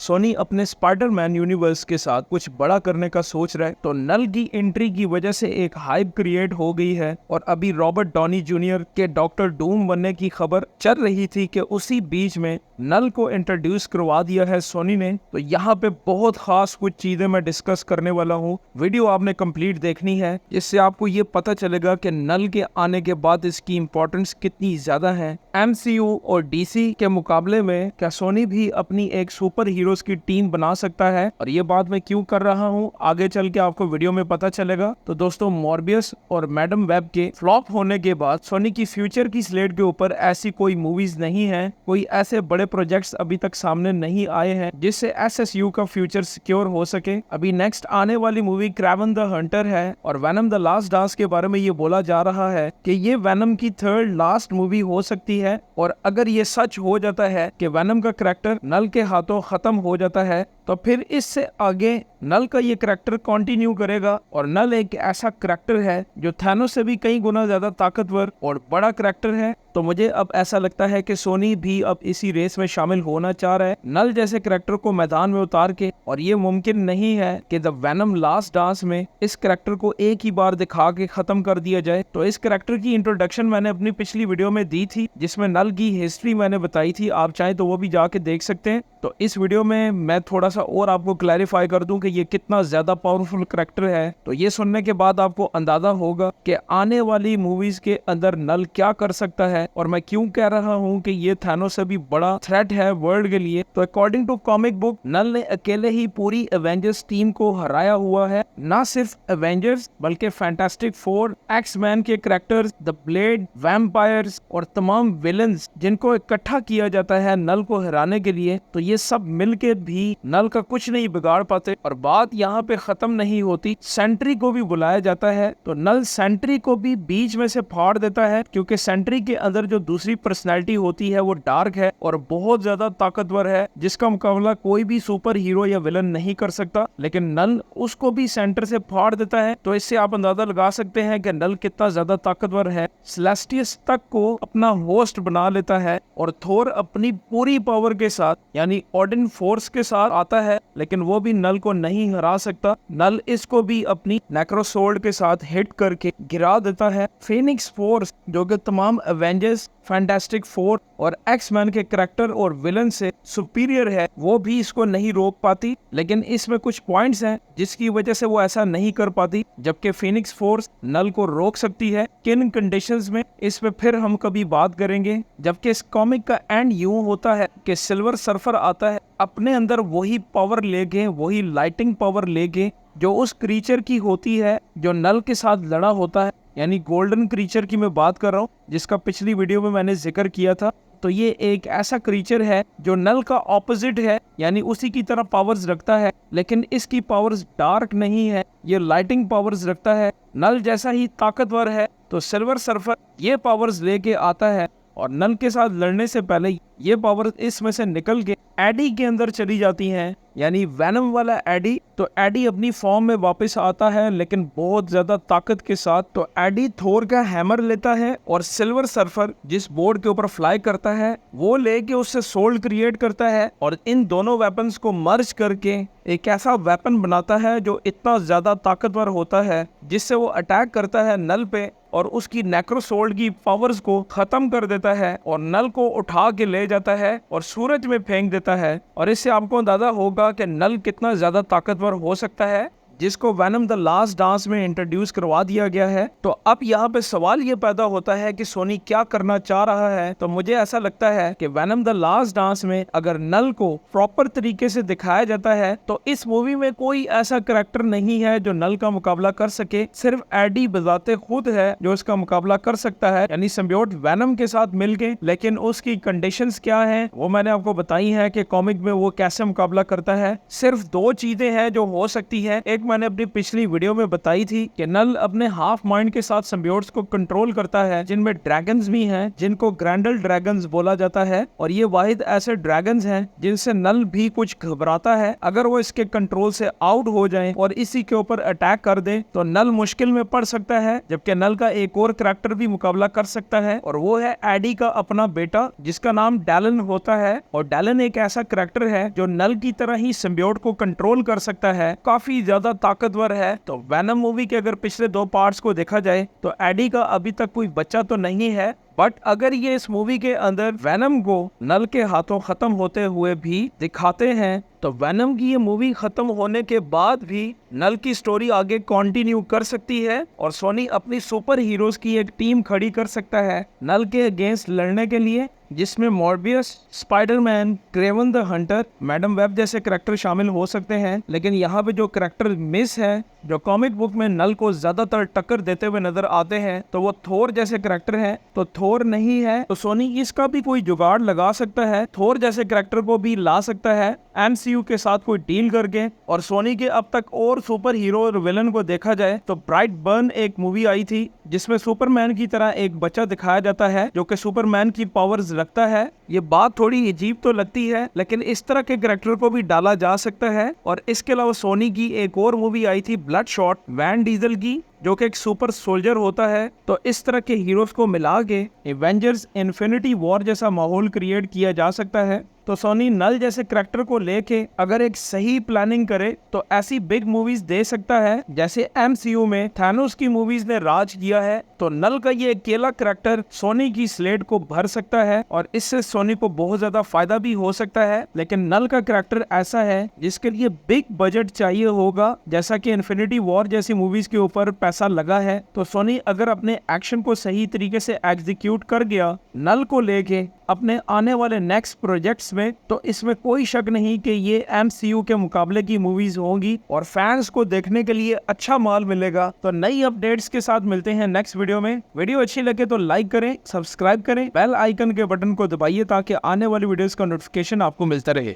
सोनी अपने Spiderman universe के साथ कुछ बड़ा करने का सोच रहा है, तो नल की एंट्री की वजह से एक हाइप क्रिएट हो गई है। और अभी रॉबर्ट डॉनी जूनियर के डॉक्टर डूम बनने की खबर चल रही थी कि उसी बीच में नल को इंट्रोड्यूस करवा दिया है सोनी ने। तो यहाँ पे बहुत खास कुछ चीजें मैं डिस्कस करने वाला हूँ। वीडियो आपने कंप्लीट देखनी है, जिससे आपको ये पता चलेगा कि नल के आने के बाद इसकी इंपॉर्टेंस कितनी ज्यादा है। MCU और DC के मुकाबले में क्या सोनी भी अपनी एक सुपर हीरोज की टीम बना सकता है? और ये बात मैं क्यों कर रहा हूँ, आगे चल के आपको वीडियो में पता चलेगा। तो दोस्तों, मॉर्बियस और मैडम वेब के फ्लॉप होने के बाद सोनी की फ्यूचर की स्लेट के ऊपर ऐसी कोई मूवीज नहीं है, कोई ऐसे बड़े प्रोजेक्ट्स अभी तक सामने नहीं आए हैं जिससे SSU का फ्यूचर सिक्योर हो सके। अभी नेक्स्ट आने वाली मूवी क्रेवन द हंटर है और वेनम द लास्ट डांस के बारे में ये बोला जा रहा है कि ये वेनम की थर्ड लास्ट मूवी हो सकती है। और अगर ये सच हो जाता है कि वेनम का कैरेक्टर नल के हाथों खत्म हो जाता है, तो फिर इससे आगे नल का ये कैरेक्टर कंटिन्यू करेगा। और नल एक ऐसा कैरेक्टर है जो थैनोस से भी कई गुना ज्यादा ताकतवर और बड़ा कैरेक्टर है। तो मुझे अब ऐसा लगता है कि सोनी भी अब इसी रेस में शामिल होना चाह रहा है, नल जैसे कैरेक्टर को मैदान में उतार के। और ये मुमकिन नहीं है कि द वेनम लास्ट डांस में इस कैरेक्टर को एक ही बार दिखा के खत्म कर दिया जाए। तो इस कैरेक्टर की इंट्रोडक्शन मैंने अपनी पिछली वीडियो में दी थी, जिसमें नल की हिस्ट्री मैंने बताई थी। आप चाहें तो वो भी जाके देख सकते हैं। तो इस वीडियो में मैं थोड़ा सा और आपको क्लैरिफाई कर दूं कि ये कितना ज्यादा पावरफुल कैरेक्टर है। तो ये सुनने के बाद आपको अंदाजा होगा कि आने वाली मूवीज के अंदर नल क्या कर सकता है और मैं क्यों कह रहा हूं कि ये थैनोस से भी बड़ा थ्रेट है वर्ल्ड के लिए। तो अकॉर्डिंग टू कॉमिक बुक, नल ने अकेले ही पूरी एवेंजर्स टीम को हराया हुआ है। ना सिर्फ एवेंजर्स बल्कि फैंटास्टिक फोर, एक्स-मैन के कैरेक्टर्स, द ब्लेड, वैम्पायर्स और तमाम विलन्स जिनको इकट्ठा किया जाता है नल को हराने के लिए, तो ये सब मिलके भी नल का कुछ नहीं बिगाड़ पाते। और बात यहाँ पे खत्म नहीं होती, सेंट्री को भी बुलाया जाता है। तो नल सेंट्री को भी बीच में से फाड़ देता है, क्योंकि सेंट्री के अंदर जो दूसरी पर्सनैलिटी होती है वो डार्क है और बहुत ज्यादा ताकतवर है, जिसका मुकाबला कोई भी सुपर हीरो या विलन नहीं कर सकता। लेकिन नल उसको भी सेंटर से फाड़ देता है। तो इससे आप अंदाजा लगा सकते हैं कि नल कितना ज्यादा ताकतवर है। सेलेस्टियस तक को अपना होस्ट बना लेता है और थोर अपनी पूरी पावर के साथ यानी ऑर्डिन फोर्स के साथ आता है, लेकिन वो भी नल को नहीं हरा सकता। नल इसको भी अपनी नेक्रोसोर्ड के साथ हिट करके गिरा देता है। फिनिक्स फोर्स जो कि तमाम एवेंजर्स, फैंटास्टिक फोर और एक्स-मैन के कैरेक्टर और विलन से सुपीरियर है, वो भी इसको नहीं रोक पाती। लेकिन इसमें कुछ पॉइंट्स हैं जिसकी वजह से वो ऐसा नहीं कर पाती, जबकि फिनिक्स फोर्स नल को रोक सकती है। किन कंडीशंस में, इस पे फिर हम कभी बात करेंगे। जबकि इस कॉमिक का एंड यूं होता है कि सिल्वर सर्फर आता है अपने अंदर वही पावर लेके, वही लाइटिंग पावर लेके जो उस क्रीचर की होती है जो नल के साथ लड़ा होता है, यानी गोल्डन क्रीचर की मैं बात कर रहा हूँ, जिसका पिछली वीडियो में मैंने जिक्र किया था। तो ये एक ऐसा क्रीचर है जो नल का ऑपोजिट है, यानी उसी की तरह पावर्स रखता है, लेकिन इसकी पावर्स डार्क नहीं है, ये लाइटिंग पावर्स रखता है। नल जैसा ही ताकतवर है। तो सिल्वर सर्फर ये पावर्स लेके आता है और नल के साथ लड़ने से पहले ये पावर इसमें से निकल के एडी के अंदर चली जाती हैं, यानी वेनम वाला एडी। तो एडी अपनी फॉर्म में वापस आता है, लेकिन बहुत ज्यादा ताकत के साथ। तो एडी थोर का हैमर लेता है और सिल्वर सर्फर जिस बोर्ड के ऊपर फ्लाई करता है वो लेके उससे सोल्ड क्रिएट करता है और इन दोनों वेपन्स को मर्ज करके एक ऐसा वेपन बनाता है जो इतना ज्यादा ताकतवर होता है, जिससे वो अटैक करता है नल पे और उसकी नेक्रोसोल्ड की पावर्स को खत्म कर देता है और नल को उठा के ले जाता है और सूरज में फेंक देता है। और इससे आपको अंदाजा होगा कि नल कितना ज्यादा ताकतवर हो सकता है, जिसको वेनम द लास्ट डांस में इंट्रोड्यूस करवा दिया गया है। तो अब यहाँ पे सवाल ये पैदा होता है कि सोनी क्या करना चाह रहा है। तो मुझे ऐसा लगता है कि वेनम द लास्ट डांस में अगर नल को प्रॉपर तरीके से दिखाया जाता है, तो इस मूवी में कोई ऐसा कैरेक्टर नहीं है जो नल का मुकाबला कर सके। सिर्फ एडी बजाते खुद है जो इसका मुकाबला कर सकता है, यानी सिम्बियोट वेनम के साथ मिलके। लेकिन उसकी कंडीशंस क्या है वो मैंने आपको बताई है कि कॉमिक में वो कैसे मुकाबला करता है। सिर्फ दो चीजें हैं जो हो सकती है। एक मैंने अपनी पिछली वीडियो में बताई थी कि नल अपने हाफ माइंड के साथ सिम्बियोट्स को कंट्रोल करता है, जिनमें ड्रैगन्स भी हैं, जिनको ग्रैंडल ड्रैगन्स बोला जाता है। और ये वाहिद ऐसे ड्रैगन्स हैं जिनसे नल भी कुछ घबराता है। अगर वो इसके कंट्रोल से आउट हो जाए और इसी के ऊपर अटैक कर दे तो नल मुश्किल में पड़ सकता है। जबकि नल का एक और करैक्टर भी मुकाबला कर सकता है और वो है एडी का अपना बेटा, जिसका नाम डैलन होता है। और डैलन एक ऐसा करैक्टर है जो नल की तरह ही सिम्बियोट को कंट्रोल कर सकता है, काफी ज्यादा ताकतवर है। तो वेनम मूवी के अगर पिछले 2 पार्ट्स को देखा जाए तो एडी का अभी तक कोई बच्चा तो नहीं है, बट अगर ये इस मूवी के अंदर वेनम को नल के हाथों खत्म होते हुए भी दिखाते हैं तो वेनम की ये मूवी खत्म होने के बाद भी नल की स्टोरी आगे कंटिन्यू कर सकती है और सोनी अपनी सुपर हीरोज की एक टीम खड़ी कर सकता है नल के अगेंस्ट लड़ने के लिए, जिसमें Morbius, Spiderman, Kraven the Hunter, Madame Web जैसे करैक्टर शामिल हो सकते हैं। लेकिन यहाँ पे जो करैक्टर मिस है, जो कॉमिक बुक में नल को ज्यादातर टक्कर देते हुए नजर आते हैं, तो वो थोर जैसे करैक्टर है। तो थोर नहीं है तो सोनी इसका भी कोई जुगाड़ लगा सकता है, थोर जैसे करैक्टर को भी ला सकता है एमसीयू के साथ कोई डील करके। और सोनी के अब तक और सुपर हीरो और विलन को देखा जाए तो ब्राइट बर्न एक मूवी आई थी जिसमें सुपरमैन की तरह एक बच्चा दिखाया जाता है जो कि सुपरमैन की पावर्स रखता है। ये बात थोड़ी अजीब तो लगती है, लेकिन इस तरह के करैक्टर को भी डाला जा सकता है। और इसके अलावा सोनी की एक और मूवी आई थी ब्लडशॉट, वैन डीजल की, जो कि एक सुपर सोल्जर होता है। तो इस तरह के हीरोज को मिला के एवेंजर्स इन्फिनिटी वॉर जैसा माहौल क्रिएट किया जा सकता है। तो सोनी नल जैसे करैक्टर को लेके अगर एक सही प्लानिंग करे तो ऐसी बिग मूवीज दे सकता है जैसे एमसीयू में थैनोस की मूवीज ने राज किया है। तो नल का ये अकेला करैक्टर सोनी की स्लेट को भर सकता है और इससे सोनी को बहुत ज्यादा फायदा भी हो सकता है। लेकिन नल का करैक्टर ऐसा है जिसके लिए बिग बजट चाहिए होगा, जैसा कि इन्फिनिटी वॉर जैसी मूवीज के ऊपर पैसा लगा है। तो सोनी अगर अपने एक्शन को सही तरीके से एग्जीक्यूट कर गया नल को लेके अपने आने वाले नेक्स्ट प्रोजेक्ट्स में, तो इसमें कोई शक नहीं कि ये एमसीयू के मुकाबले की मूवीज होंगी और फैंस को देखने के लिए अच्छा माल मिलेगा। तो नई अपडेट्स के साथ मिलते हैं नेक्स्ट वीडियो में। वीडियो अच्छी लगे तो लाइक करें, सब्सक्राइब करें, बेल आइकन के बटन को दबाइए ताकि आने वाली वीडियोस का नोटिफिकेशन आपको मिलता रहे।